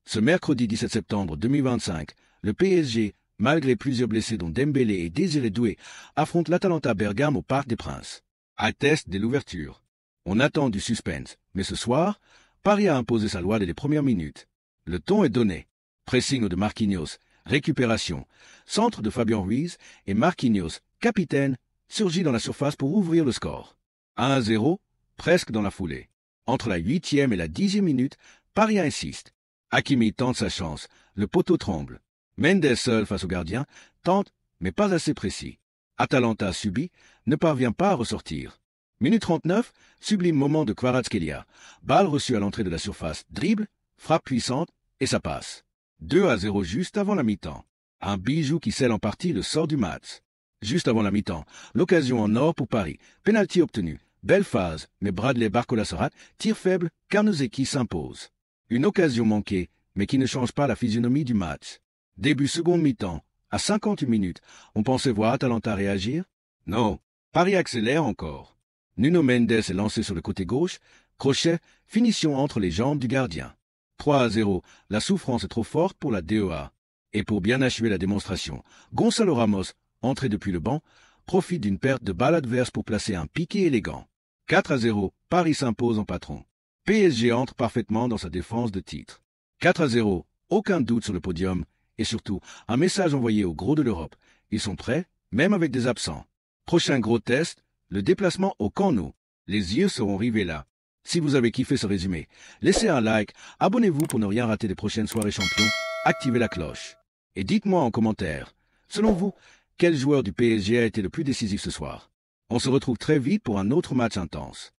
Ce mercredi 17 septembre 2025, le PSG, malgré plusieurs blessés dont Dembélé et Désiré Doué, affronte l'Atalanta Bergame au Parc des Princes. À test dès l'ouverture. On attend du suspense, mais ce soir, Paris a imposé sa loi dès les premières minutes. Le ton est donné. Pressing de Marquinhos, récupération, centre de Fabien Ruiz et Marquinhos, capitaine, surgit dans la surface pour ouvrir le score. 1-0, presque dans la foulée. Entre la 8e et la 10e minute, Paris insiste. Hakimi tente sa chance, le poteau tremble. Mendes seul face au gardien, tente, mais pas assez précis. Atalanta subit, ne parvient pas à ressortir. Minute 39, sublime moment de Kvaratskhelia. Balle reçue à l'entrée de la surface, dribble, frappe puissante, et ça passe. 2-0 juste avant la mi-temps. Un bijou qui scelle en partie le sort du match. Juste avant la mi-temps, l'occasion en or pour Paris. Penalty obtenu. Belle phase, mais Bradley Barcola se rate, tir faible, Karnezeki s'impose. Une occasion manquée, mais qui ne change pas la physionomie du match. Début seconde mi-temps, à 58 minutes, on pensait voir Atalanta réagir? Non, Paris accélère encore. Nuno Mendes est lancé sur le côté gauche, crochet, finition entre les jambes du gardien. 3-0, la souffrance est trop forte pour la DEA. Et pour bien achever la démonstration, Gonzalo Ramos, entré depuis le banc, profite d'une perte de balle adverse pour placer un piqué élégant. 4-0, Paris s'impose en patron. PSG entre parfaitement dans sa défense de titre. 4-0, aucun doute sur le podium, et surtout, un message envoyé aux gros de l'Europe. Ils sont prêts, même avec des absents. Prochain gros test, le déplacement au Camp Nou. Les yeux seront rivés là. Si vous avez kiffé ce résumé, laissez un like, abonnez-vous pour ne rien rater des prochaines soirées champions, activez la cloche. Et dites-moi en commentaire, selon vous, quel joueur du PSG a été le plus décisif ce soir? On se retrouve très vite pour un autre match intense.